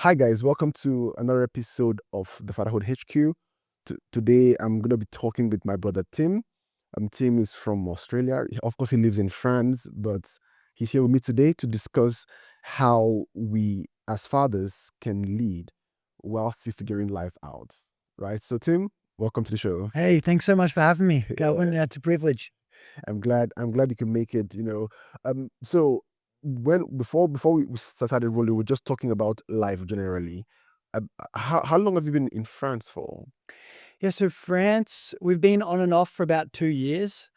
Hi guys, welcome to another episode of the Fatherhood HQ. Today I'm going to be talking with my brother Tim. Tim is from Australia. Of course, he lives in France, but he's here with me today to discuss how we as fathers can lead while still figuring life out. Right? So Tim, welcome to the show. Hey, thanks so much for having me. Calvin, Yeah, it's a privilege. I'm glad you can make it. So before we started rolling, we are just talking about life generally. How long have you been in France for? Yeah, so France, we've been on and off for about 2 years.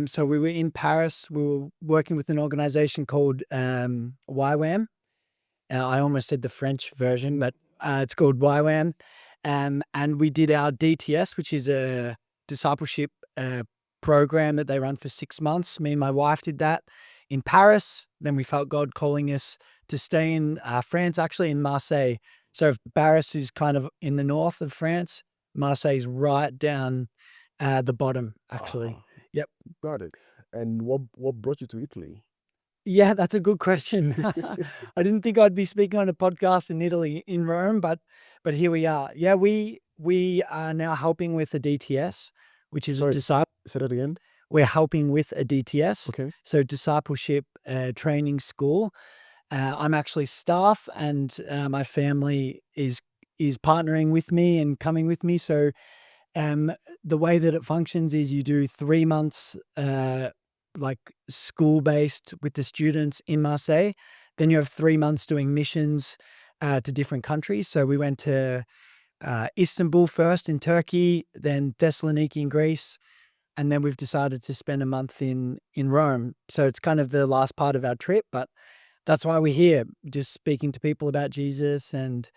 So we were in Paris. We were working with an organization called YWAM. I almost said the French version, but it's called YWAM. And we did our DTS, which is a discipleship program that they run for 6 months. Me and my wife did that in Paris. Then we felt God calling us to stay in France, actually in Marseille. So Paris is kind of in the north of France. Marseille's right down the bottom, actually. Ah, Yep. got it. And what brought you to Italy? Yeah, that's a good question. I didn't think I'd be speaking on a podcast in Italy, in Rome, but here we are. Yeah, we are now helping with a DTS, which is a Sorry, disciple. say that again. We're helping with a DTS, Okay. so discipleship training school. I'm actually staff, and my family is partnering with me and coming with me. So the way that it functions is you do 3 months like school based with the students in Marseille. Then you have 3 months doing missions to different countries. So we went to Istanbul first in Turkey, then Thessaloniki in Greece, and then we've decided to spend a month in Rome. So it's kind of the last part of our trip, but that's why we're here, just speaking to people about Jesus and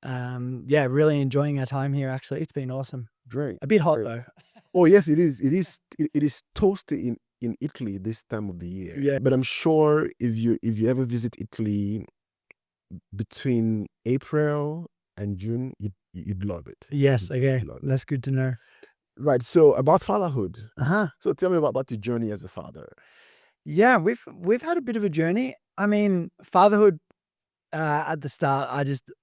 yeah, really enjoying our time here. Actually, it's been awesome. Great. A bit hot Great. though. Oh yes, it is. It is toasty in Italy this time of the year. Yeah. But I'm sure if you ever visit Italy between April and June, you'd love it. Yes. You'd Okay. love it. That's good to know. Right. So about fatherhood. Uh-huh. So tell me about your journey as a father. Yeah, we've had a bit of a journey. I mean, fatherhood at the start,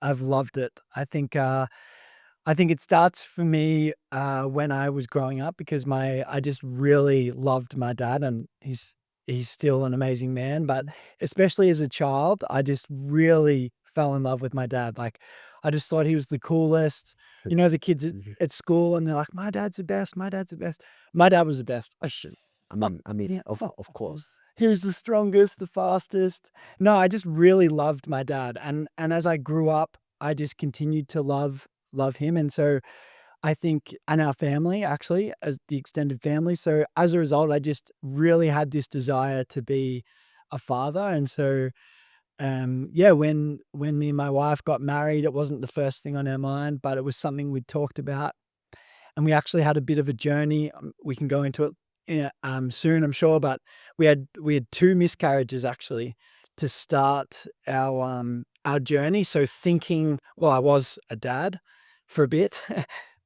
I've loved it. I think it starts for me when I was growing up because I just really loved my dad, and he's still an amazing man. But especially as a child, I just really fell in love with my dad. Like I just thought he was the coolest. You know, the kids at school, and they're like, "My dad's the best. My dad's the best." My dad was the best. I mean, Yeah. of course. He was the strongest, the fastest. No, I just really loved my dad, and as I grew up, I just continued to love him, and so I think and our family actually as the extended family. So as a result, I just really had this desire to be a father, and so yeah, when me and my wife got married, it wasn't the first thing on our mind, but it was something we talked about, and we actually had a bit of a journey. We can go into it soon, I'm sure, but we had two miscarriages actually to start our journey. So thinking, well, I was a dad for a bit,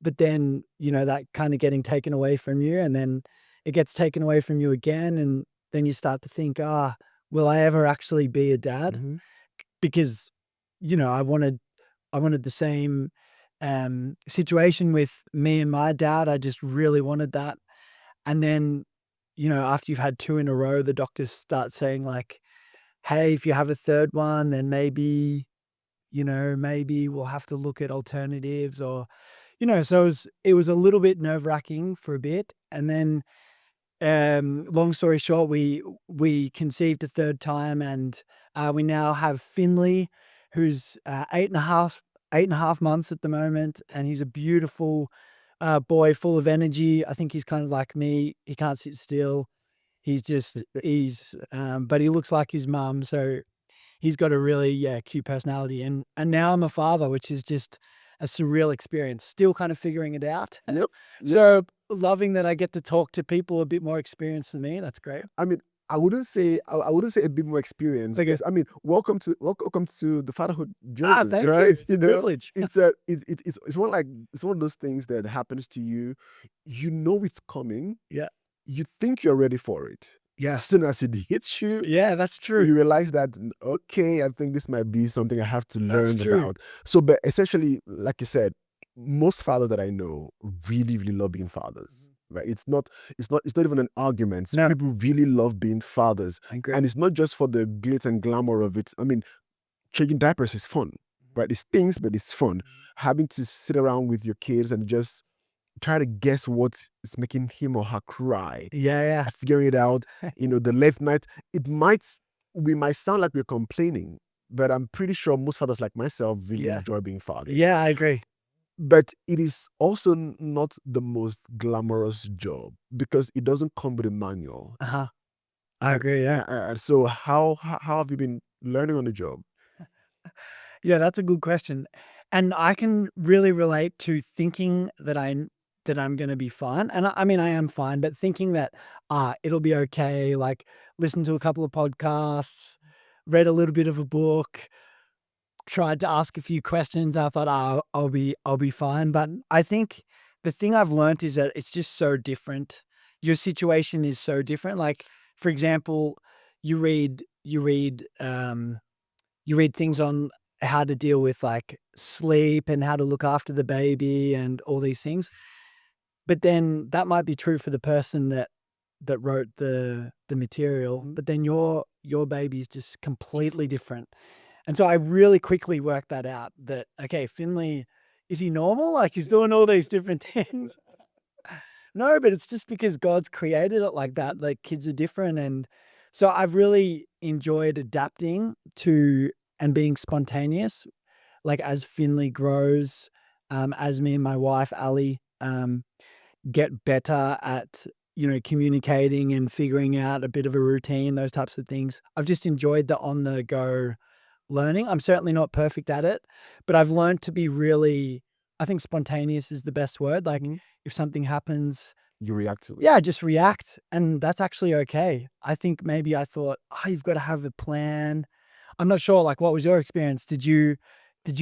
but then that kind of getting taken away from you, and then it gets taken away from you again, and then you start to think, will I ever actually be a dad? Hmm. Because I wanted the same situation with me and my dad. I just really wanted that. And then, after you've had two in a row, the doctors start saying like, "Hey, if you have a third one, then maybe we'll have to look at alternatives." Or, so it was a little bit nerve-wracking for a bit. And then long story short, we conceived a third time, and we now have Finley, who's 8.5 months at the moment, and he's a beautiful boy, full of energy. I think he's kind of like me. He can't sit still. But he looks like his mum, so he's got a really cute personality. And now I'm a father, which is just a surreal experience. Still kind of figuring it out. Yep. Yep. So loving that I get to talk to people a bit more experienced than me. That's great. I mean, I wouldn't say a bit more experience. Okay. I mean, welcome to the fatherhood journey, Thank you. right? It's a privilege. It's one of those things that happens to you. You know it's coming. Yeah. You think you're ready for it. Yeah. As soon as it hits you, Yeah, that's true. you realize that, okay, I think this might be something I have to That's learn true. about. So, but essentially, like you said, most fathers that I know really, really love being fathers. Right? It's not even an argument. No, People really love being fathers. I agree. And it's not just for the glitz and glamour of it. I mean, changing diapers is fun, right? It stings, but it's fun. Having to sit around with your kids and just try to guess what is making him or her cry, Yeah, figuring it out, the late night, we might sound like we're complaining, but I'm pretty sure most fathers like myself really yeah. enjoy being fathers. Yeah, I agree. But it is also not the most glamorous job because it doesn't come with a manual. Uh-huh. I And, agree, yeah. so how have you been learning on the job? Yeah, that's a good question. And I can really relate to thinking that I'm gonna be fine. And I mean, I am fine, but thinking that, it'll be okay, like, listen to a couple of podcasts, read a little bit of a book, tried to ask a few questions. I thought, "Oh, I'll be fine." But I think the thing I've learnt is that it's just so different. Your situation is so different. Like, for example, you read you read, um you read things on how to deal with, like, sleep and how to look after the baby and all these things, but then that might be true for the person that wrote the material, but then your baby is just completely different, and so I really quickly worked that out that, okay, Finley, is he normal? Like, he's doing all these different things. No, but it's just because God's created it like that, like, kids are different, and so I've really enjoyed adapting to and being spontaneous, like, as Finley grows, as me and my wife, Ali, get better at, communicating and figuring out a bit of a routine, those types of things. I've just enjoyed the on the go learning. I'm certainly not perfect at it, but I've learned to be really, I think spontaneous is the best word. Like, Mhm. if something happens, You react to it. yeah, just react, and that's actually okay. I think maybe I thought, "Oh, you've gotta have a plan." I'm not sure, like, what was your experience? Did you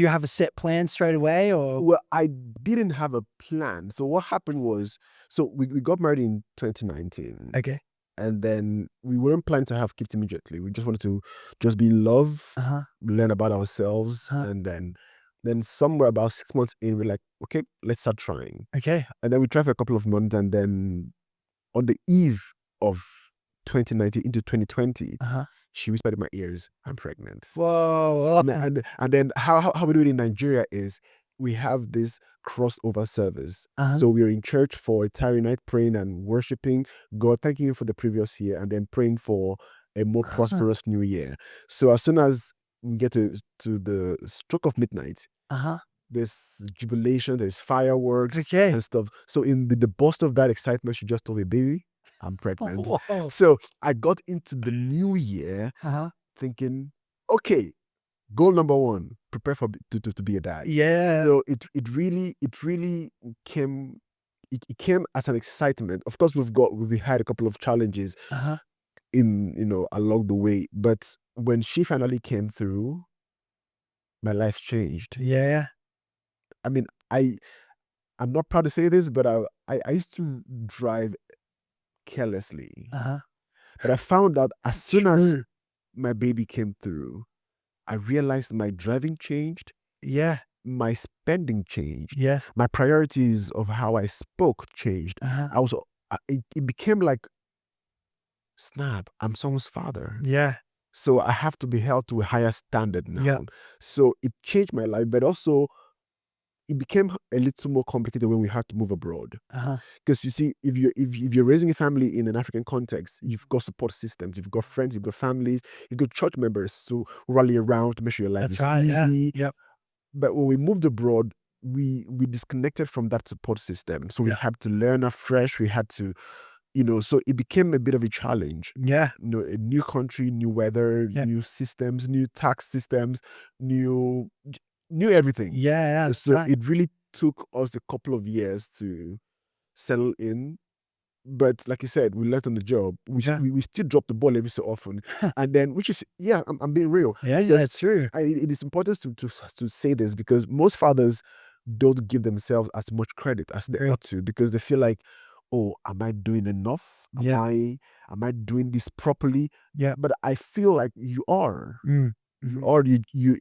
have a set plan straight away or Well, I didn't have a plan. So what happened was, so we got married in 2019. Okay. And then we weren't planning to have kids immediately. We just wanted to just be in love, Uh-huh, learn about ourselves, uh-huh. and then somewhere about 6 months in, we're like, okay, let's start trying. Okay. And then we tried for a couple of months, and then on the eve of 2019 into 2020, Uh-huh. she whispered in my ears, "I'm pregnant." Whoa, And awesome. and then how we do it in Nigeria is we have this crossover service. Uh-huh, So we're in church for a Tarry night, praying and worshiping God, thanking Him for the previous year, and then praying for a more uh-huh, prosperous new year. So as soon as we get to the stroke of midnight, uh-huh. there's jubilation, there's fireworks Okay. and stuff. So in the burst of that excitement, she just told me, "Baby, I'm pregnant." Whoa. So I got into the new year Uh-huh. thinking, okay, goal number one, prepare for to be a dad. Yeah. So it really came it came as an excitement. Of course, we've had a couple of challenges Uh-huh. in along the way, but when she finally came through, my life changed. Yeah. I mean, I'm not proud to say this, but I used to drive carelessly, Uh-huh. but I found out as soon as True. my baby came through, I realized my driving changed, Yeah. my spending changed, Yes. my priorities of how I spoke changed. Uh-huh. I was it became like, snap, I'm someone's father. Yeah. So I have to be held to a higher standard Yeah. now. So it changed my life, but also it became a little more complicated when we had to move abroad. Uh-huh. Because you see, if you're raising a family in an African context, you've got support systems, you've got friends, you've got families, you've got church members to rally around to make sure your life That's is right, yeah. easy. Yep. But when we moved abroad, we disconnected from that support system. So we Yeah. had to learn afresh. We had to, so it became a bit of a challenge. Yeah. A new country, new weather, Yeah. new systems, new tax systems, new new everything. Yeah, that's So right. it really took us a couple of years to settle in. But like you said, we learned on the job. Yeah. We still drop the ball every so often, and then which is, yeah, I'm being real Yeah, yeah, because it's true. it is important to say this because most fathers don't give themselves as much credit as they Agree. ought to because they feel like, oh, am I doing enough? Yeah. Am I doing this properly? Yeah. But I feel like you are. Mm. You Mhm. are.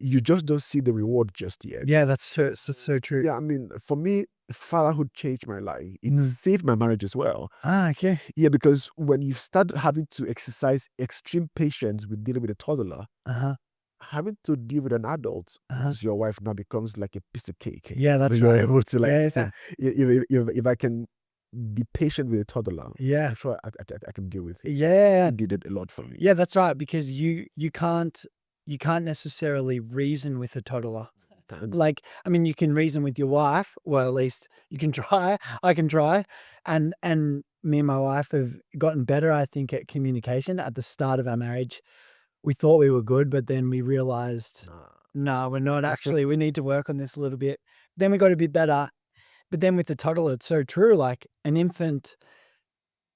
You just don't see the reward just yet. Yeah, that's so true. Yeah, I mean, for me, fatherhood changed my life. It Mm. saved my marriage as well. Okay. Yeah, because when you start having to exercise extreme patience with dealing with a toddler, Uh-huh. having to deal with an adult, which Uh-huh. is your wife, now becomes like a piece of cake. Yeah, That that's you're right. able to like. Yeah, So yeah. if I can be patient with a toddler, Yeah. I'm sure I can deal with it. Yeah. It did it a lot for me. Yeah, that's right, because you can't necessarily reason with a toddler. And Like, I mean, you can reason with your wife, well, at least you can try. I can try, and me and my wife have gotten better, I think, at communication. At the start of our marriage, we thought we were good, but then we realized, nah. no, we're not actually. We need to work on this a little bit. Then we got a bit better, but then with the toddler, it's so true. Like an infant,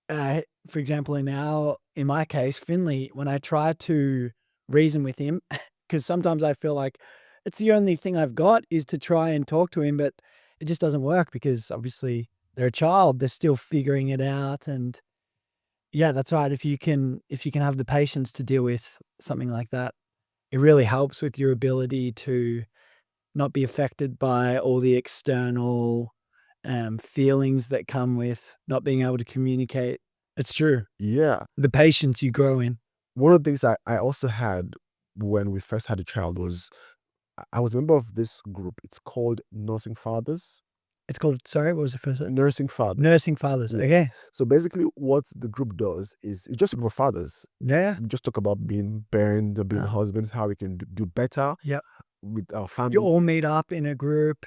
for example, in my case, Finley, when I try to reason with him, because sometimes I feel like it's the only thing I've got is to try and talk to him, but it just doesn't work because obviously they're a child, they're still figuring it out. And yeah, that's right. If you can have the patience to deal with something like that, it really helps with your ability to not be affected by all the external feelings that come with not being able to communicate. It's true. Yeah. The patience you grow in. One of the things I also had when we first had a child was I was a member of this group. It's called Nursing Fathers. It's called, sorry, what was the first one? Nursing Fathers. Nursing fathers. Yes. Okay. So basically, what the group does is it's just a group of fathers. Yeah. We just talk about being parents, or being Uh, husbands, how we can do better yep. with our You family. all meet up in a group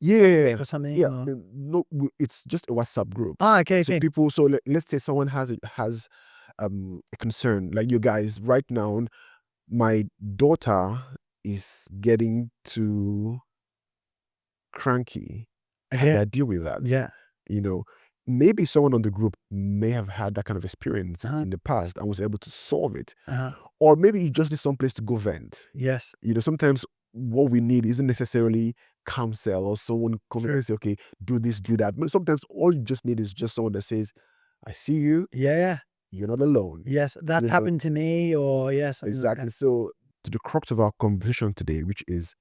Yeah, or something, yeah. or No, it's just a WhatsApp group. okay, So okay. people, so let's say someone has a concern, like you guys right now. My daughter is getting too cranky. How do Okay. I deal with that? Yeah. You know, maybe someone on the group may have had that kind of experience Uh-huh. in the past and was able to solve it. Uh-huh. Or maybe you just need someplace to go vent. Yes. Sometimes what we need isn't necessarily counsel or someone come and True. say, okay, do this, do that. But sometimes all you just need is just someone that says, I see you, Yeah, yeah. you're not alone. Yes. That There's no- happened to me, or yeah, something like Exactly. that. So to the crux of our conversation today, which is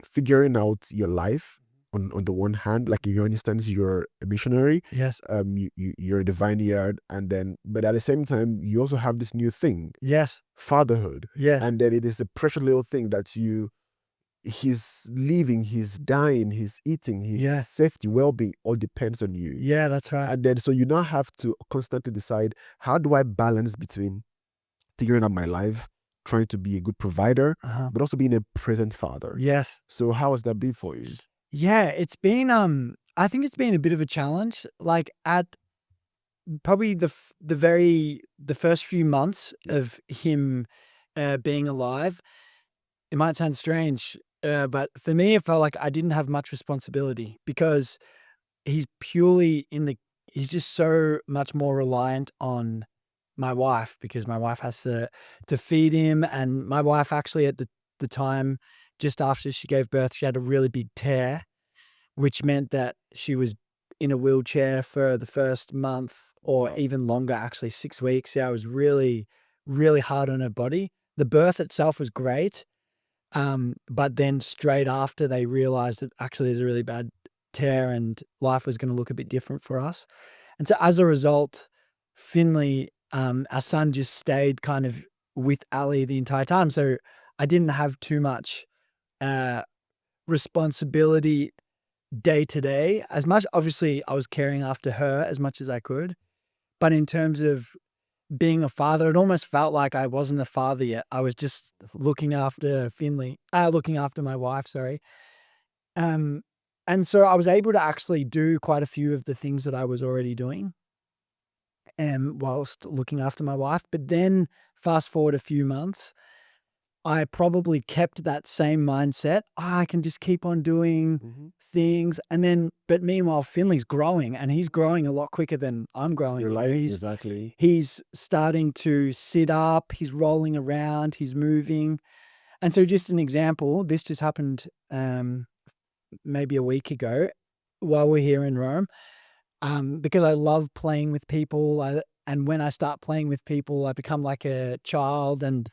figuring out your life on the one hand, like in your instance, you're a missionary, Yes. you're a divine yard, and then but at the same time, you also have this new thing, Yes. fatherhood. Yes. And then it is a precious little thing that he's living, he's dying, he's eating, his Yeah. safety, well-being all depends on you. Yeah, that's right. And then so you now have to constantly decide, how do I balance between figuring out my life, trying to be a good provider, Uh-huh. but also being a present father. Yes. So how has that been for you? Yeah, it's been, I think it's been a bit of a challenge. Like at probably the first few months Yeah. of him being alive, it might sound strange, but for me, it felt like I didn't have much responsibility because he's purely in the. He's just so much more reliant on my wife because my wife has to feed him, and my wife actually at the time just after she gave birth, she had a really big tear, which meant that she was in a wheelchair for the first month or Wow. even longer, actually 6 weeks. Yeah, it was really, really hard on her body. The birth itself was great, but then straight after they realized that actually there's a really bad tear and life was gonna look a bit different for us. And so as a result, Finley, our son just stayed kind of with Ali the entire time. So I didn't have too much, uh, responsibility day to day. As much obviously, I was caring after her as much as I could, but in terms of being a father, it almost felt like I wasn't a father yet. I was just looking after Finley, looking after my wife, sorry. Um, and so I was able to actually do quite a few of the things that I was already doing, whilst looking after my wife. But then fast forward a few months, I probably kept that same mindset. I can just keep on doing Hmm. things. And then, but meanwhile, Finley's growing and he's growing a lot quicker than I'm growing. Your You know, life, he's, exactly. he's starting to sit up, he's rolling around, he's moving. And so just an example, this just happened maybe a week ago while we're here in Rome. because I love playing with people. And when I start playing with people, I become like a child, and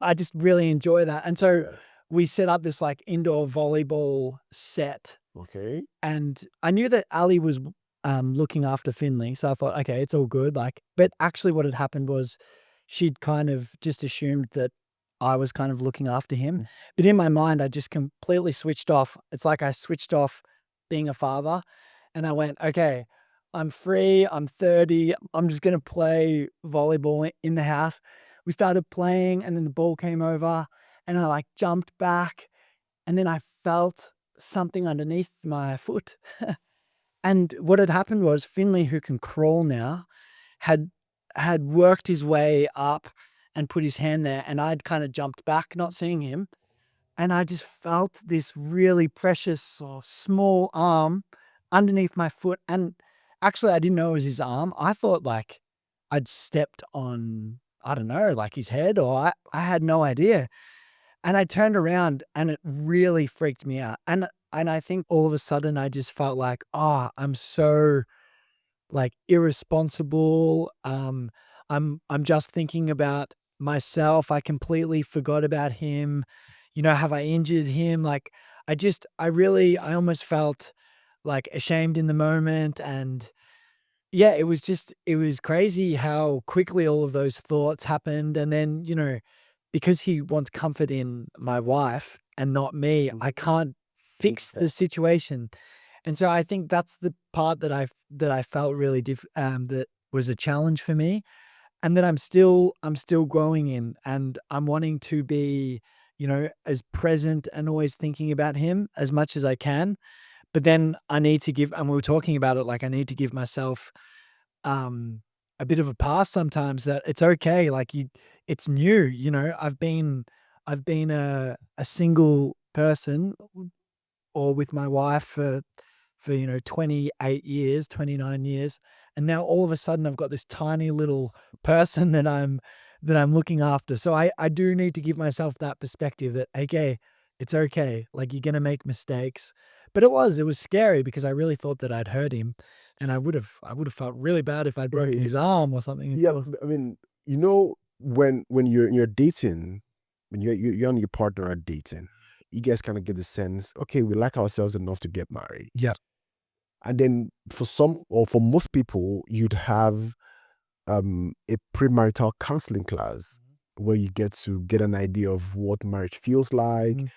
I just really enjoy that. And so Yeah. we set up this like indoor volleyball set, Okay. and I knew that Ali was looking after Finley, so I thought, okay, it's all good. Like, but actually, what had happened was she'd kind of just assumed that I was kind of looking after him. Mm. But in my mind, I just completely switched off. It's like I switched off being a father, and I went, okay, I'm free. I'm 30. I'm just gonna play volleyball in the house. We started playing, and then the ball came over, and I like jumped back, and then I felt something underneath my foot. And what had happened was Finley, who can crawl now, had had worked his way up and put his hand there, and I'd kind of jumped back, not seeing him, and I just felt this really precious or small arm underneath my foot. And actually, I didn't know it was his arm. I thought like I'd stepped on, I don't know, like his head, or I had no idea. And I turned around and it really freaked me out. And I think all of a sudden I just felt like, oh, I'm so like irresponsible. I'm just thinking about myself. I completely forgot about him. Have I injured him? Like I almost felt like ashamed in the moment. And yeah, it was crazy how quickly all of those thoughts happened. And then, because he wants comfort in my wife and not me, I can't fix the situation. And so I think that's the part that I felt really that was a challenge for me, and that I'm still growing in, and I'm wanting to be, as present and always thinking about him as much as I can. But then I need to give, and we were talking about it, like I need to give myself um a bit of a pass sometimes, that it's okay. Like it's new, I've been a single person or with my wife for 28 years, 29 years, and now all of a sudden I've got this tiny little person that I'm looking after. So I do need to give myself that perspective that, okay, it's okay. Like, you're going to make mistakes. But it was scary because I really thought that I'd hurt him, and I would have felt really bad if I'd broken Right. his arm or something. Yeah. I mean, when you're dating, when you and your partner are dating, you guys kind of get the sense, okay, we like ourselves enough to get married. Yeah. And then for some or for most people, you'd have a premarital counseling class where you get to get an idea of what marriage feels like, Mhm.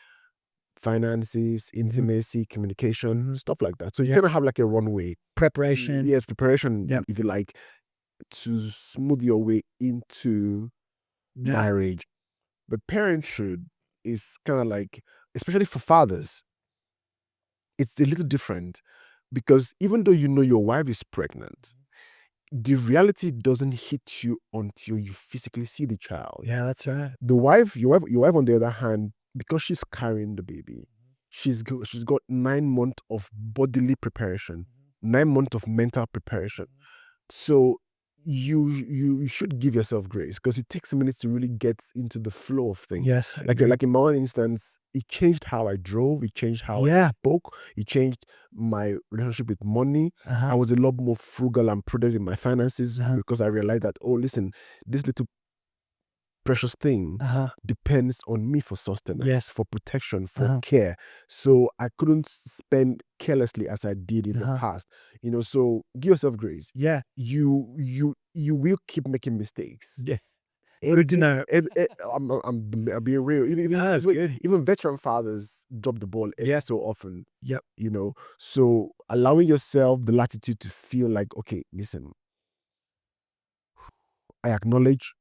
finances, Mhm. intimacy, communication, Mhm. stuff like that. So you Yeah. kind of have like a runway, Preparation. yes, preparation, Yep. if you like, to smooth your way into Yeah. marriage. But parenthood is kind of like, especially for fathers, it's a little different because even though you know your wife is pregnant, the reality doesn't hit you until you physically see the child. Yeah, that's right. Your wife, on the other hand, because she's carrying the baby, she's got 9 months of bodily preparation, 9 months of mental preparation. So you should give yourself grace because it takes a minute to really get into the flow of things. Yes, I Like agree. like in my own instance, it changed how I drove, it changed how I Yeah. spoke, it changed my relationship with money. Uh-huh. I was a lot more frugal and prudent in my finances Uh-huh. because I realized that, oh, listen, this little precious thing Uh-huh. depends on me for sustenance, Yes. for protection, for Uh-huh. care. So I couldn't spend carelessly as I did in the Uh-huh. past. So give yourself grace. Yeah. You will keep making mistakes. Yeah. Good to Every, know. I'm being real. Ah, that's good. Even veteran fathers drop the ball every Yeah. so often. Yep. So allowing yourself the latitude to feel like, okay, listen, I acknowledge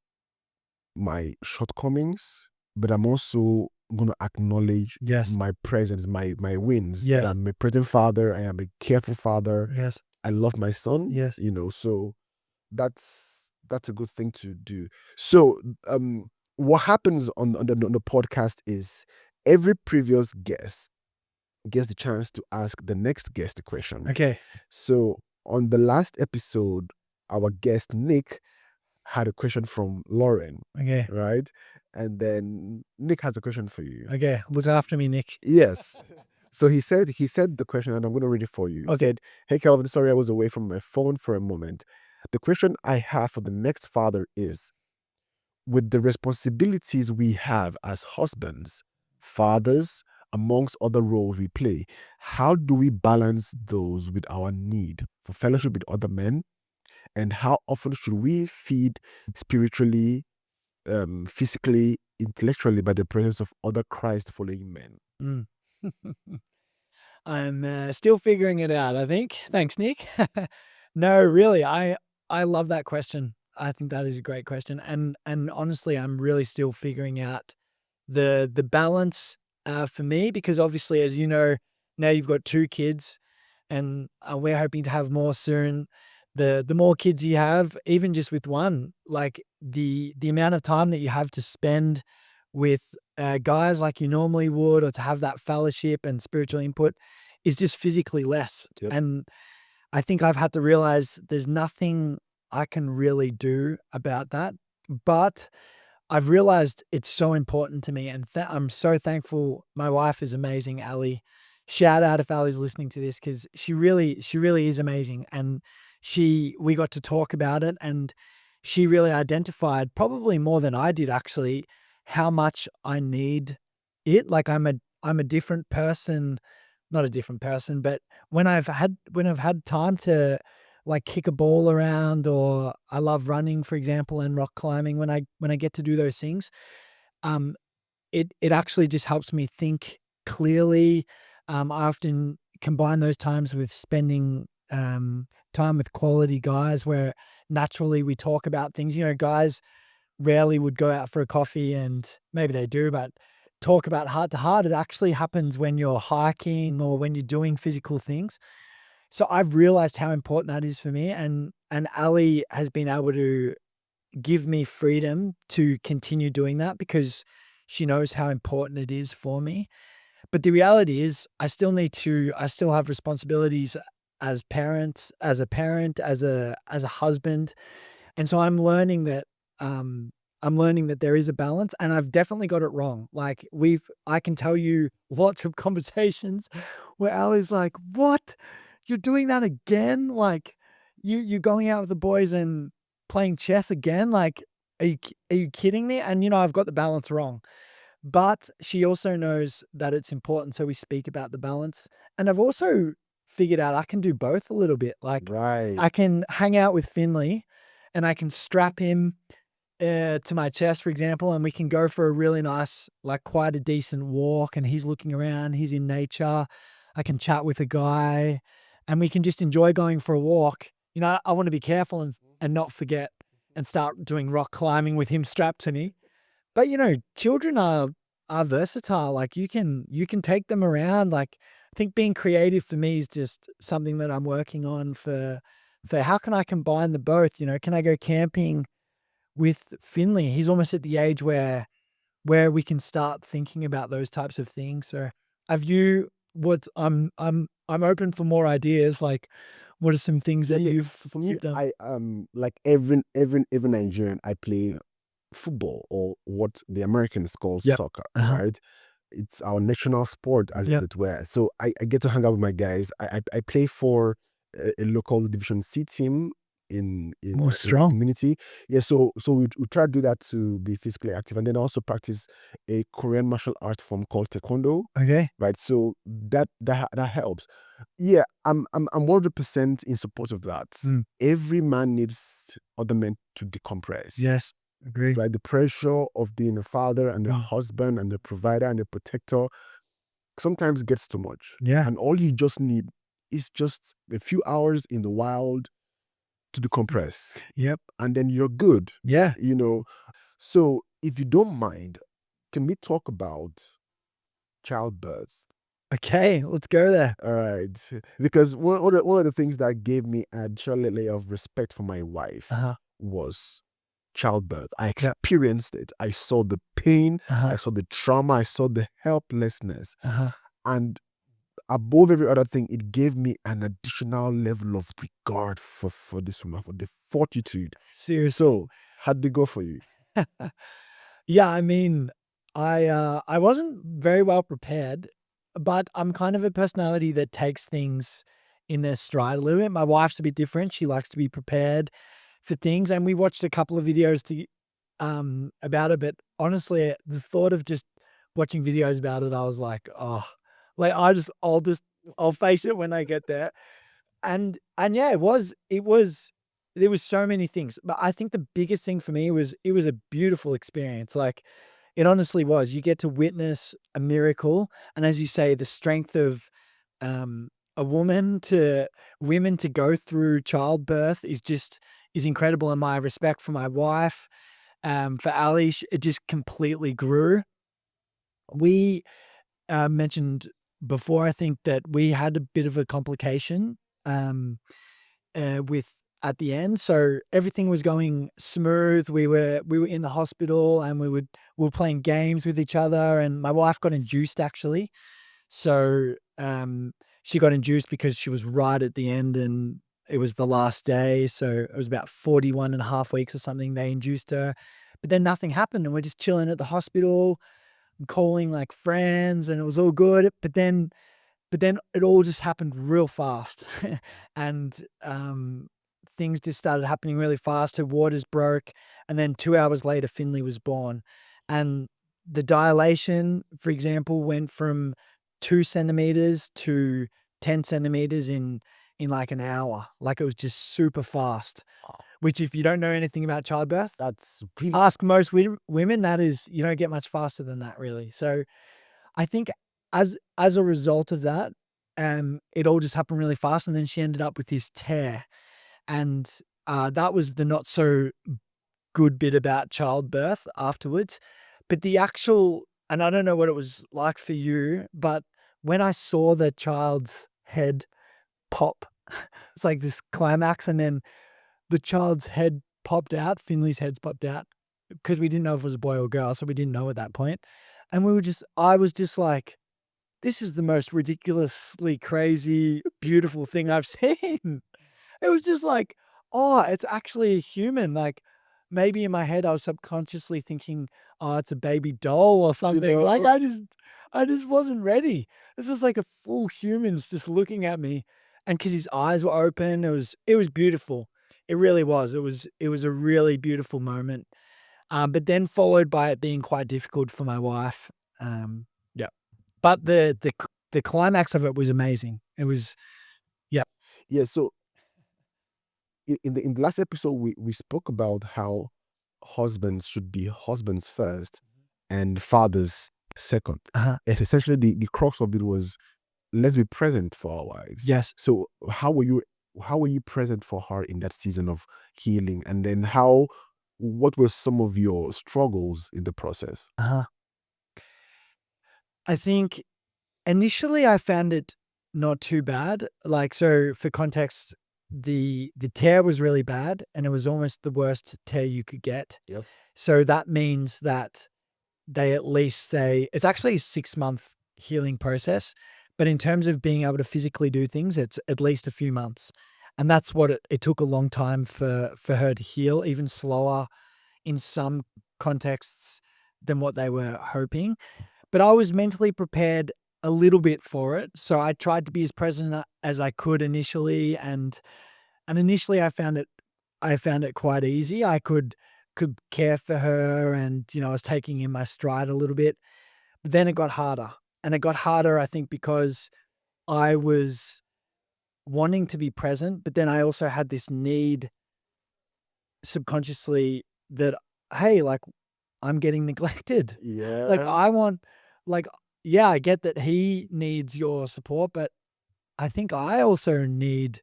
my shortcomings, but I'm also going to acknowledge Yes. my presence, my wins. That Yes. I'm a present father, I am a careful father. Yes. I love my son. Yes. So that's a good thing to do. So what happens on the podcast is every previous guest gets the chance to ask the next guest a question. Okay. So on the last episode, our guest Nick had a question from Lauren, Okay. right? And then Nick has a question for you. Okay. Look after me, Nick. Yes. So he said the question, and I'm going to read it for you. He Okay. said, "Hey Calvin, sorry I was away from my phone for a moment. The question I have for the next father is, with the responsibilities we have as husbands, fathers, amongst other roles we play, how do we balance those with our need for fellowship with other men? And how often should we feed spiritually, physically, intellectually by the presence of other Christ following men?" Mm. I'm still figuring it out, I think. Thanks, Nick. No, really, I love that question. I think that is a great question, and honestly, I'm really still figuring out the balance for me because obviously, as you know, now you've got 2 kids, and we're hoping to have more soon. The more kids you have, even just with one, like the amount of time that you have to spend with guys like you normally would, or to have that fellowship and spiritual input, is just physically less. Yep. And I think I've had to realize there's nothing I can really do about that. But I've realized it's so important to me, and I'm so thankful. My wife is amazing, Ali. Shout out if Ali's listening to this because she really is amazing. And we got to talk about it, and she really identified, probably more than I did actually, how much I need it. Like I'm a different person, not a different person, but when I've had time to like kick a ball around, or I love running, for example, and rock climbing, when I get to do those things, um, it actually just helps me think clearly. I often combine those times with spending time with quality guys where naturally we talk about things. You know, guys rarely would go out for a coffee, and maybe they do, but talk about heart to heart. It actually happens when you're hiking or when you're doing physical things. So I've realized how important that is for me, and Ali has been able to give me freedom to continue doing that because she knows how important it is for me. But the reality is I still have responsibilities as parents, as a parent, as a husband. And so um I'm learning that there is a balance, and I've definitely got it wrong. Like I can tell you lots of conversations where Ali's like, "What? You're doing that again? Like you're going out with the boys and playing chess again? Like are you kidding me?" And I've got the balance wrong. But she also knows that it's important, so we speak about the balance. And I've also figured out I can do both a little bit. Like Right. I can hang out with Finley and I can strap him to my chest, for example, and we can go for a really nice, like quite a decent walk. And he's looking around, he's in nature. I can chat with a guy and we can just enjoy going for a walk. I want to be careful and not forget and start doing rock climbing with him strapped to me. But, children are versatile, like, you can take them around, like, I think being creative for me is just something that I'm working on for how can I combine the both, Can I go camping with Finley? He's almost at the age where we can start thinking about those types of things, so have you what I'm open for more ideas, like, what are some things that Yeah, for me, you've done? I like every Nigerian, I play football, or what the Americans call Yep. soccer, Uh-huh. right? It's our national sport, as Yep. it were. So I get to hang out with my guys. I play for a local Division C team Oh, in the strong. community. Yeah, so we try to do that to be physically active, and then also practice a Korean martial art form called Taekwondo, Okay. right? So that helps. Yeah, I'm 100% in support of that. Mm. Every man needs other men to decompress, Yes. Agree. right? The pressure of being a father and a Mm. husband and a provider and a protector sometimes gets too much. Yeah. And all you just need is just a few hours in the wild to decompress. Yep. And then you're good, Yeah. you know. So if you don't mind, can we talk about childbirth? Okay, let's go there. All right. Because one of the things that gave me a layer of respect for my wife Uh-huh. was childbirth. I Yep. experienced it. I saw the pain, Uh-huh. I saw the trauma, I saw the helplessness. Uh-huh. And above every other thing, it gave me an additional level of regard for this woman, for the fortitude. Seriously. So, how'd it go for you? Yeah, I mean, I wasn't very well prepared. but I'm kind of a personality that takes things in their stride a little bit. My wife's a bit different. She likes to be prepared for things, and we watched a couple of videos about it, but honestly, the thought of just watching videos about it, I was like, "Oh," like, I'll face it when I get there. And yeah, there was so many things, but I think the biggest thing for me was it was a beautiful experience, like, it honestly was. You get to witness a miracle, and as you say, the strength of, um, a woman to women to go through childbirth is incredible, and my respect for my wife, for Ali, sh it just completely grew. We, mentioned before, I think that we had a bit of a complication, um with at the end. So everything was going smooth. We were in the hospital and we were playing games with each other. And my wife got induced actually. So she got induced because she was right at the end and it was the last day. So it was about 41 and a half weeks or something. They induced her. But then nothing happened and we're just chilling at the hospital, calling like friends, and it was all good. But then it all just happened real fast, and, things just started happening really fast. Her waters broke, and then 2 hours later, Finley was born, and the dilation, for example, went from 2 centimeters to 10 centimeters in, like, an hour. Like, it was just super fast, Wow. which if you don't know anything about childbirth, That's really ask most women, that is you don't get much faster than that, really. So I think as a result of that, it all just happened really fast, and then she ended up with this tear, and, that was the not so good bit about childbirth afterwards. But the actual and I don't know what it was like for you, but when I saw the child's head pop, it's like this climax, and then the child's head popped out, Finley's head's popped out, because we didn't know if it was a boy or girl, so we didn't know at that point, and I was just like, this is the most ridiculously crazy, beautiful thing I've seen. It was just like, "Oh, it's actually a human." Like, maybe in my head, I was subconsciously thinking, "Oh, it's a baby doll or you something." know. Like, I just wasn't ready. This is like a full human's just looking at me, and because his eyes were open, it was beautiful. It really was. It was a really beautiful moment, but then followed by it being quite difficult for my wife. Yeah. But the climax of it was amazing. It was yeah. Yeah, so in the last episode we spoke about how husbands should be husbands first and fathers second. Uh-huh. And essentially the crux of it was let's be present for our wives. Yes. So how were you present for her in that season of healing? And then what were some of your struggles in the process? Uh-huh. I think initially I found it not too bad. Like, so for context, the tear was really bad, and it was almost the worst tear you could get. Yep. So that means that they at least say it's actually a 6-month healing process, but in terms of being able to physically do things, it's at least a few months. And that's what it took a long time for her to heal, even slower in some contexts than what they were hoping. But I was mentally prepared a little bit for it, so I tried to be as present as I could initially, and initially I found it quite easy. I could care for her and, I was taking in my stride a little bit. But then it got harder, and it got harder, I think, because I was wanting to be present, but then I also had this need subconsciously that, "Hey, like, I'm getting neglected." Like, Yeah. I want like, yeah, I get that he needs your support, but I think I also need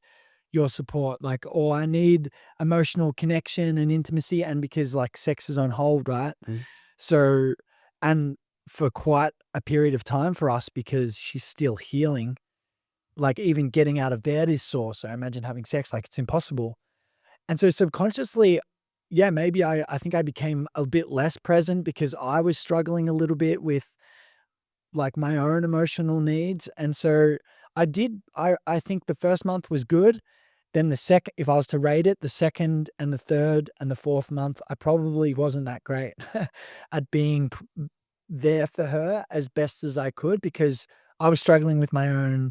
your support, like, or I need emotional connection and intimacy, and because, like, sex is on hold, right? Mm. So and for quite a period of time for us because she's still healing, like, even getting out of bed is sore, so imagine having sex, like, it's impossible. And so subconsciously, yeah, maybe I think I became a bit less present because I was struggling a little bit with, like, my own emotional needs, and so I think the first month was good, then the second if I was to rate it, the second and the third and the fourth month, I probably wasn't that great at being there for her as best as I could because I was struggling with my own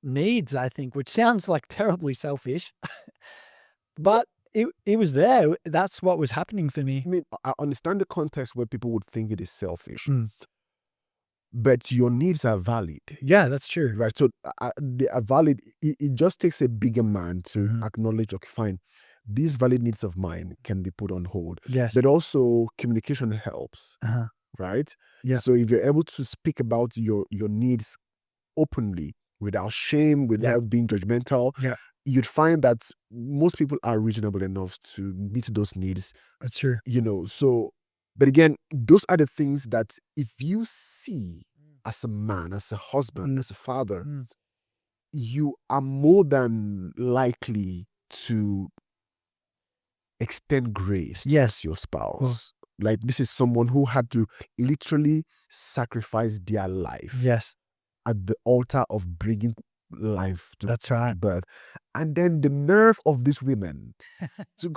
needs, I think, which sounds like terribly selfish, but it was there. That's what was happening for me. I mean, I understand the context where people would think it is selfish, Mm. but your needs are valid, Yeah, that's true. right? So they are valid. It just takes a bigger man to Mhm. acknowledge, okay, fine, these valid needs of mine can be put on hold. Yes. But also communication helps, Uh-huh. right? Yeah. So if you're able to speak about your needs openly, without shame, without being judgmental, Yeah. you'd find that most people are reasonable enough to meet those needs, That's true. So, but again, those are the things that if you see as a man, as a husband, as a father, Mm. you are more than likely to extend grace Yes. to your Course. spouse. Like, this is someone who had to literally sacrifice their life Yes. at the altar of bringing life to That's right. birth. And then the nerve of these women to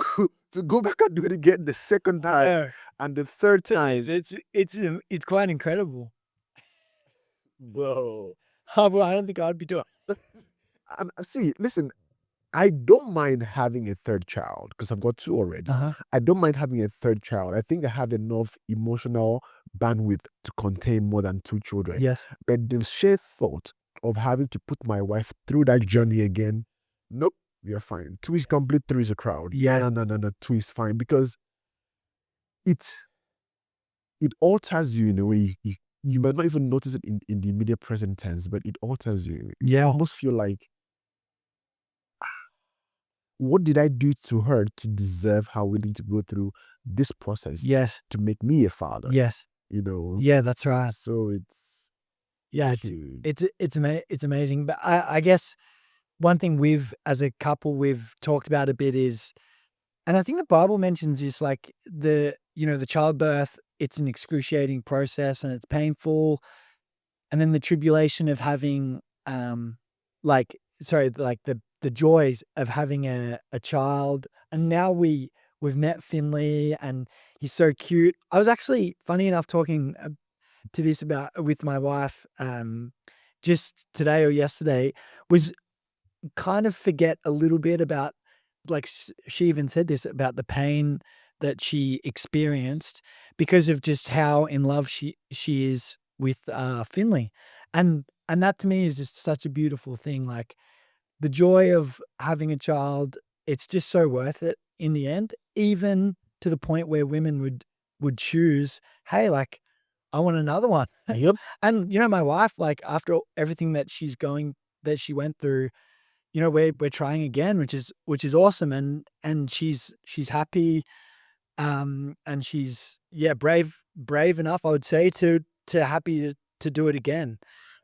go back and do it again the second time Yeah. and the third time. It's quite incredible. Bro. Oh, well, I don't think I'd be doing And see, listen, I don't mind having a third child because I've got two already. Uh-huh. I don't mind having a third child. I think I have enough emotional bandwidth to contain more than two children. Yes. But the sheer thought of having to put my wife through that journey again, nope, you're fine. Two is complete, three is a crowd. Yes. No, two is fine because it alters you in a way you might not even notice it in the immediate present tense, but it alters you. You Yeah. almost feel like, what did I do to her to deserve her willing to go through this process Yes. to make me a father? Yes. You know? Yeah, that's right. So it's Yeah, huge. it's amazing. But I guess one thing as a couple, we've talked about a bit is, and I think the Bible mentions is like the childbirth, it's an excruciating process and it's painful. And then the tribulation of having, like, sorry, like the joys of having a child. And now we've met Finley and he's so cute. I was actually, funny enough, talking to this about with my wife, just today or yesterday, was kind of forget a little bit about, like, she even said this about the pain that she experienced because of just how in love she is with Finley, and that to me is just such a beautiful thing. Like, the joy of having a child, it's just so worth it in the end, even to the point where women would choose, hey, like, I want another one. Yep. And my wife, like, after everything that she went through, we're trying again, which is awesome, and she's happy, and she's, yeah, brave enough, I would say, to happy to do it again,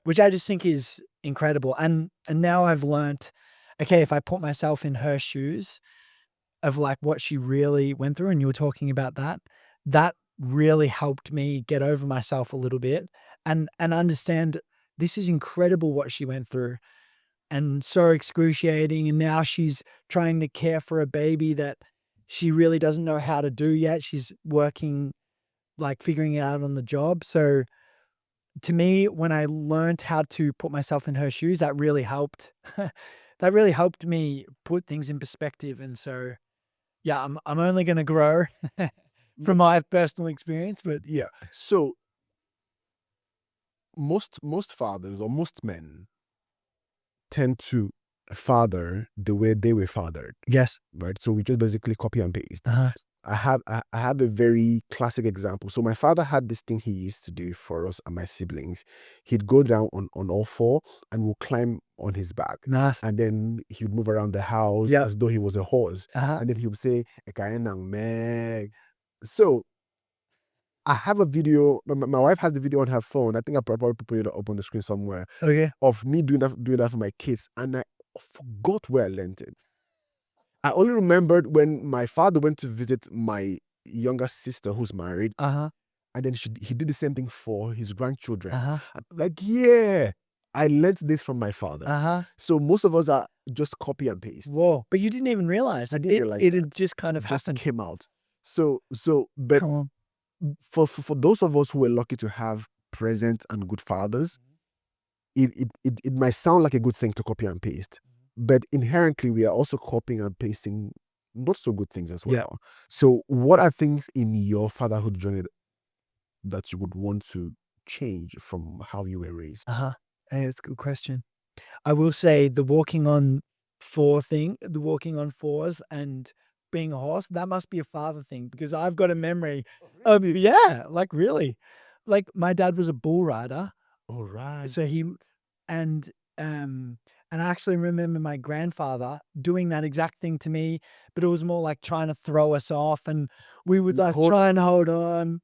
which I just think is incredible. And now I've learnt, okay, if I put myself in her shoes of like what she really went through, and you were talking about that really helped me get over myself a little bit and understand this is incredible what she went through and so excruciating. And now she's trying to care for a baby that she really doesn't know how to do yet. She's working, like, figuring it out on the job. So to me, when I learned how to put myself in her shoes, that really helped. That really helped me put things in perspective. And so, yeah, I'm only going to grow from my personal experience, but Yeah. So most fathers or most men tend to father the way they were fathered, yes. right? So we just basically copy and paste. Uh-huh. I have a very classic example. So my father had this thing he used to do for us and my siblings. He'd go down on all four and we'll climb on his back. Nice. And then he would move around the house Yep. as though he was a horse. Uh-huh. And then he would say, "Ekaye nang meg." So I have a video. My wife has the video on her phone. I think I probably put it up on the screen somewhere Okay. of me doing that for my kids. And I forgot where I learned it. I only remembered when my father went to visit my younger sister who's married, Uh-huh. and then he did the same thing for his grandchildren. Uh-huh. I'm like, yeah, I learned this from my father. Uh-huh. So most of us are just copy and paste. Whoa. But you didn't even realize I didn't realize it that. had just kind of It just happened. came out. But Come on. for those of us who were lucky to have present and good fathers, it might sound like a good thing to copy and paste, but inherently we are also copying and pasting not so good things as Yeah. well. So what are things in your fatherhood journey that you would want to change from how you were raised? Uh-huh. Hey, that's a good question. I will say the the walking on fours and being a horse, that must be a father thing because I've got a memory of, yeah, like really. Like my dad was a bull rider. All right. So he and um and I actually remember my grandfather doing that exact thing to me, but it was more like trying to throw us off and we would like Hold, try and hold on.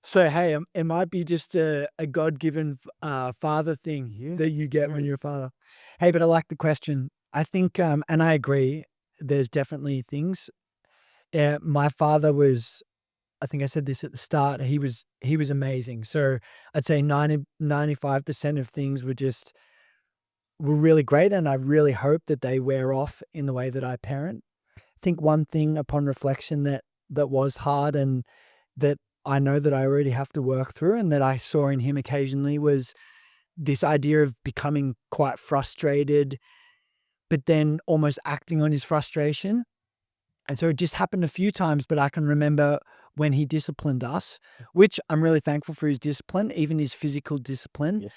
So hey, it might be just a God-given father thing yeah, that you get when yeah. you're a father. Hey, but I like the question. I think and I agree, there's definitely things. My father was, I think I said this at the start, he was amazing. So I'd say 95% of things were really great, and I really hope that they wear off in the way that I parent. I think one thing upon reflection that was hard and that I know that I already have to work through and that I saw in him occasionally was this idea of becoming quite frustrated, but then almost acting on his frustration. And so it just happened a few times, but I can remember when he disciplined us, which I'm really thankful for his discipline, even his physical discipline. Yeah.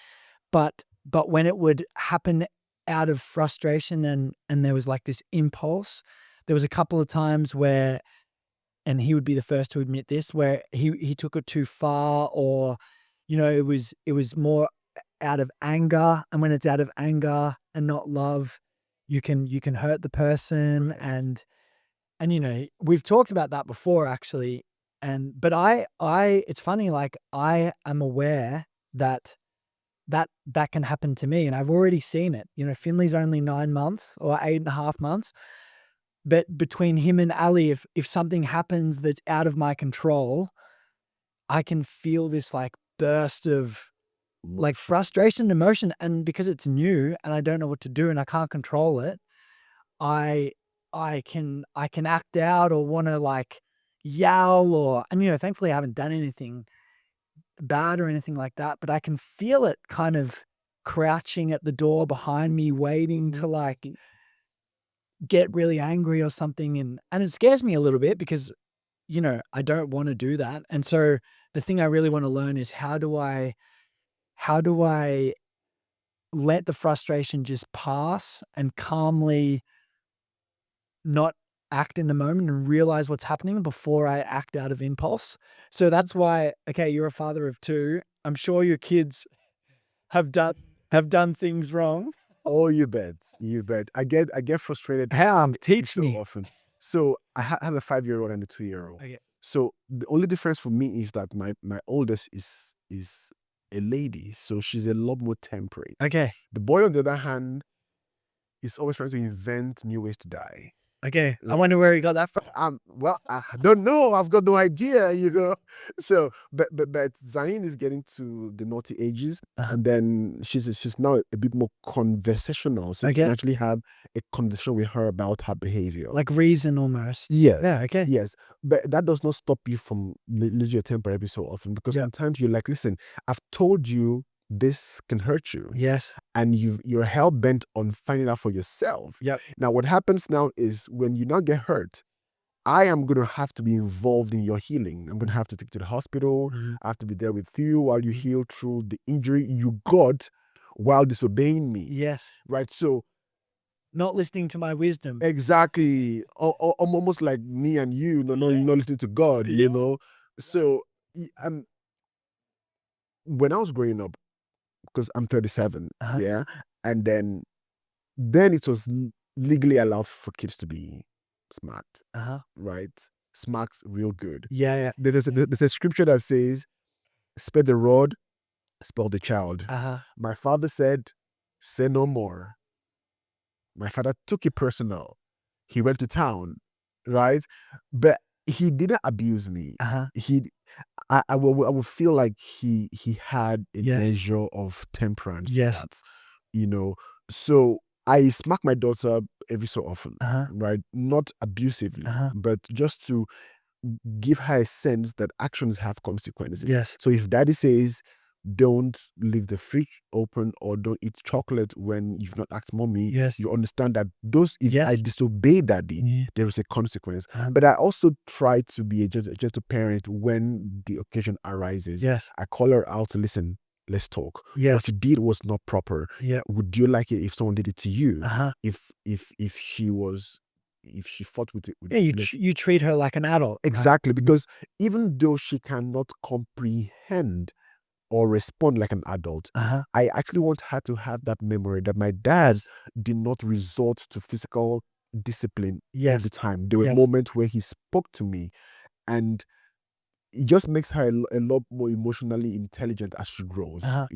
But when it would happen out of frustration and there was like this impulse, there was a couple of times where, and he would be the first to admit this, where he took it too far, or it was more out of anger, and when it's out of anger and not love, you can hurt the person. Right. And we've talked about that before actually. But I it's funny, like I am aware that that can happen to me, and I've already seen it. Finley's only 9 months or 8.5 months, but between him and Ali, if something happens that's out of my control, I can feel this like burst of like Emotion. frustration and emotion. And because it's new and I don't know what to do and I can't control it, I I can act out or want to like yell, or and thankfully I haven't done anything bad or anything like that, but I can feel it kind of crouching at the door behind me, waiting to like get really angry or something. And it scares me a little bit because I don't want to do that. And so the thing I really want to learn is how do I let the frustration just pass and calmly not act in the moment and realize what's happening before I act out of impulse. So that's why, okay, you're a father of two. I'm sure your kids have done have done things wrong. Oh, you bet. You bet. I get frustrated How? every Teach so me. often. So I have a 5 year old and a 2 year old. Okay. So the only difference for me is that my oldest is a lady, so she's a lot more temperate. Okay. The boy, on the other hand, is always trying to invent new ways to die. Okay. I wonder where he got that from. Well, I don't know. I've got no idea. So, but Zayn is getting to the naughty ages, Uh-huh. and then she's now a bit more conversational, so you can Okay. actually have a conversation with her about her behavior. Like reason almost. Yes, Yeah. Okay. yes, but that does not stop you from losing your temper every so often, because Yeah. sometimes you're like, listen, I've told you this can hurt you, Yes. and you're hell bent on finding out for yourself. Yep. Now, what happens now is when you now get hurt, I am going to have to be involved in your healing. I'm going to have to take you to the hospital. Mhm. I have to be there with you while you Mhm. heal through the injury you got while disobeying me. Yes. Right? So, Not listening to my wisdom. exactly. Almost like me and you, not listening to God. So, when I was growing up, because I'm 37, Uh-huh. yeah, and then it was legally allowed for kids to be smart, Uh-huh. right? Smart's real good. Yeah. Yeah. There's a scripture that says, spare the rod, spoil the child. Uh-huh. My father said, say no more. My father took it personal. He went to town, right? But he didn't abuse me. Uh-huh. I will feel like he had a Yeah. measure of temperance in Yes. that, you know. So I smack my daughter every so often, Uh-huh. right? Not abusively, Uh-huh. but just to give her a sense that actions have consequences. Yes. So if daddy says, don't leave the fridge open or don't eat chocolate when you've not asked mommy. Yes. You understand that those, if I Yes. disobey daddy, Yeah. there is a consequence. Um, But I also try to be a gentle parent when the occasion arises. Yes. I call her out, listen, let's talk. What Yes. you did was not proper. Yeah. Would you like it if someone did it to you? Uh-huh. If she fought with it, Yeah, let's you treat her like an adult, right? exactly, because even though she cannot comprehend or respond like an adult, Uh-huh. I actually want her to have that memory that my dad Yes. did not resort to physical discipline all Yes. the time. There were Yes. moments where he spoke to me, and it just makes her a lot more emotionally intelligent as she grows, Uh-huh.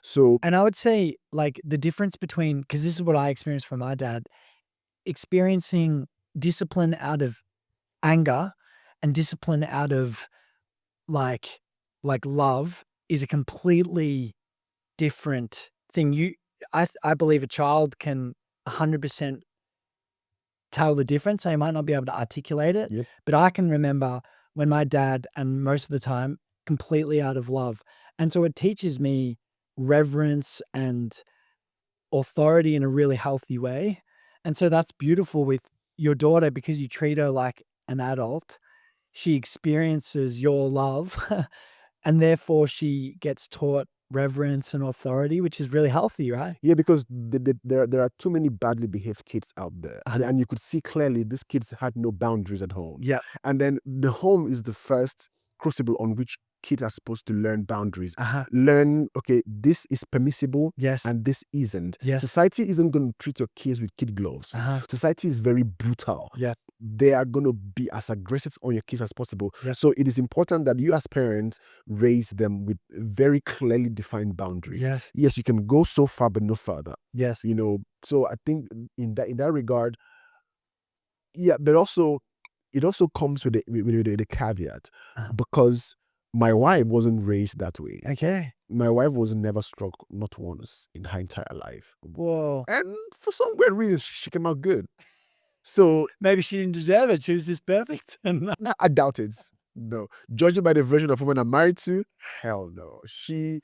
So, And I would say, like, the difference between, because this is what I experienced from my dad, experiencing discipline out of anger and discipline out of, like love is a completely different thing. I believe a child can 100% tell the difference. They might not be able to articulate it, yep. but I can remember when my dad, and most of the time, completely out of love. And so it teaches me reverence and authority in a really healthy way. And so that's beautiful with your daughter because you treat her like an adult. She experiences your love and therefore she gets taught reverence and authority, which is really healthy, right? Yeah, because there are too many badly behaved kids out there. Uh-huh. And you could see clearly these kids had no boundaries at home. Yeah. And then the home is the first crucible on which kids are supposed to learn boundaries. Uh-huh. Learn, okay, this is permissible Yes. and this isn't. Yes. Society isn't going to treat your kids with kid gloves. Uh-huh. Society is very brutal. Yeah. They are going to be as aggressive on your kids as possible. Yeah. So it is important that you as parents raise them with very clearly defined boundaries. Yes. Yes, you can go so far, but no further. Yes. So I think in that regard, yeah, but also it also comes with a caveat, Uh-huh. because my wife wasn't raised that way. Okay. My wife was never struck, not once in her entire life. Whoa. And for some weird reason, she came out good. So Maybe she didn't deserve it. She was just perfect. no, I doubt it. No, judging by the version of woman I'm married to, hell no. She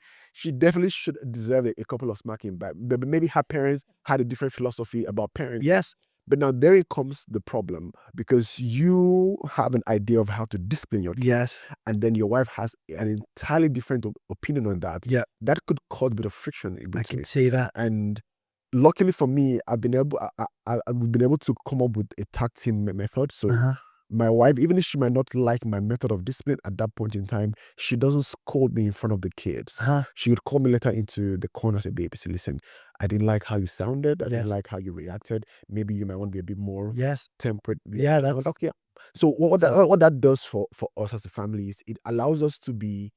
definitely should deserve a couple of smacking back. But maybe her parents had a different philosophy about parenting. Yes. But now there it comes the problem, because you have an idea of how to discipline your kids, Yes. and then your wife has an entirely different opinion on that. Yeah. That could cause a bit of friction in I between. can see that. And luckily for me, I've been able to come up with a tag team method. So Uh-huh. my wife, even if she might not like my method of discipline at that point in time, she doesn't scold me in front of the kids. Uh-huh. She would call me later into the corner and say, baby, say, listen, I didn't like how you sounded. I didn't Yes. like how you reacted. Maybe you might want to be a bit more Yes. temperate. Yeah, I was that's like, okay. So what that does for us as a family is it allows us to be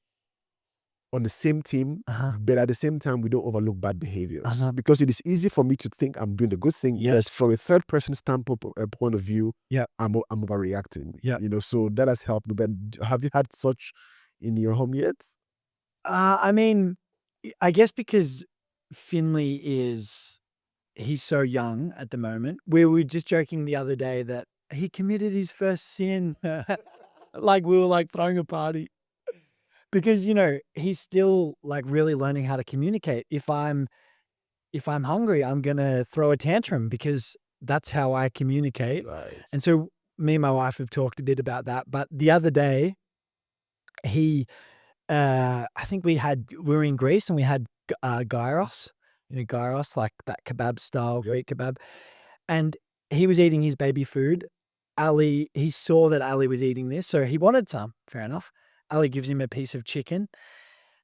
on the same team, uh-huh. but at the same time, we don't overlook bad behaviors. Uh-huh. Because it is easy for me to think I'm doing the good thing, Yes. but from a third person standpoint point of view, Yeah. I'm overreacting. Yeah. So that has helped. But have you had such in your home yet? I mean, I guess because Finley he's so young at the moment. We were just joking the other day that he committed his first sin. Like we were like throwing a party because, he's still like really learning how to communicate. If I'm hungry, I'm going to throw a tantrum because that's how I communicate. Right. And so me and my wife have talked a bit about that, but the other day he I think we were in Greece and we had gyros, gyros, like that kebab style, Greek kebab. And he was eating his baby food. He saw that Ali was eating this, so he wanted some. Fair enough. Ali gives him a piece of chicken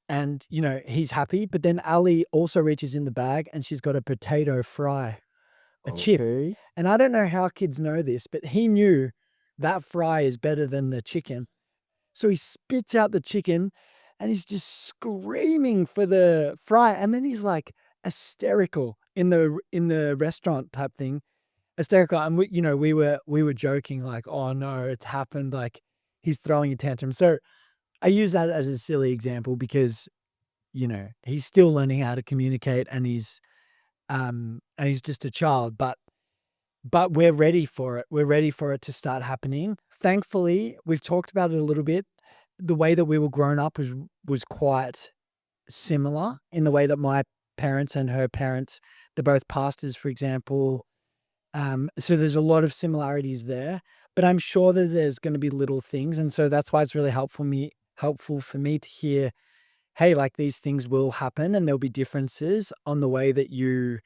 and, he's happy. But then Ali also reaches in the bag and she's got a potato fry, a chip. Okay. And I don't know how kids know this, but he knew that fry is better than the chicken. So he spits out the chicken and he's just screaming for the fry. And then he's like hysterical in the restaurant type thing. Hysterical. And we were joking like, oh no, it's happened. Like he's throwing a tantrum. So I use that as a silly example because, he's still learning how to communicate and he's just a child, but we're ready for it. We're ready for it to start happening. Thankfully, we've talked about it a little bit. The way that we were grown up was quite similar in the way that my parents and her parents, they're both pastors, for example. So there's a lot of similarities there, but I'm sure that there's going to be little things, and so that's why it's really helpful for me to hear, hey, like these things will happen, and there'll be differences on the way that you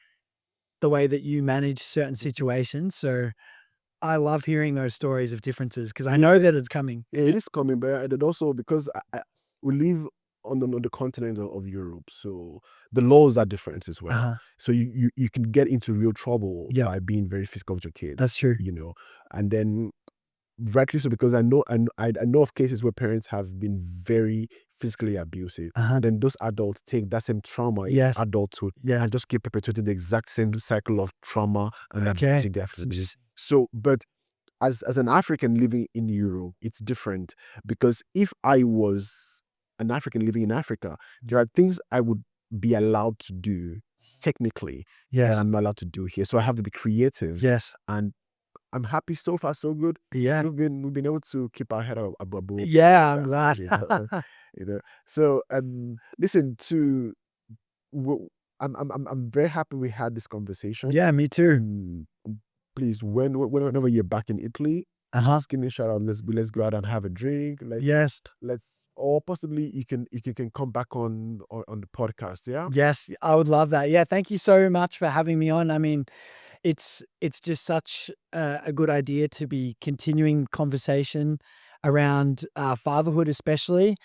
manage certain situations. So I love hearing those stories of differences because I Yeah, know that it's coming. yeah, it is coming, but then also because we live on the continent of Europe, so the laws are different as Uh well. huh. So you can get into real trouble Yep, by being very physical with your that's kids, true. and then rightly so, because I know of cases where parents have been very physically abusive, Uh huh. and then those adults take that same trauma into Yes. adulthood Yes. and just keep perpetuating the exact same cycle of trauma and Okay. abusing their It's family. just So, but as an African living in Europe, it's different because if I was an African living in Africa, there are things I would be allowed to do technically that yes. I'm not allowed to do here. So I have to be creative, Yes. and I'm happy so far so good. Yeah. We've been able to keep our head above Yeah, I'm that, glad. you know. So listen to. w- I'm very happy we had this conversation. Yeah, me too. Mm, Please, whenever you're back in Italy, Uh-huh. just give me a shout out. Let's go out and have a drink. Yes. Or possibly you can come back on the podcast. Yeah, Yes, I would love that. Yeah, thank you so much for having me on. I mean, it's just such a good idea to be continuing conversation around fatherhood, especially.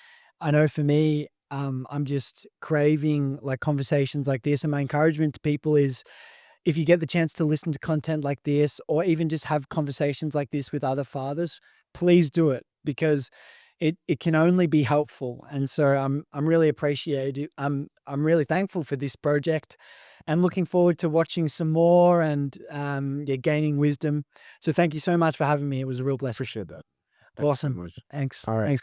I know for me, I'm just craving like conversations like this, and my encouragement to people is if you get the chance to listen to content like this or even just have conversations like this with other fathers, please do it because it can only be helpful. And so I'm really appreciative. I'm really thankful for this project and looking forward to watching some more and yeah, gaining wisdom. So thank you so much for having me. It was a real blessing. appreciate that. Thank you so Awesome. much. Thanks. All right. Thanks.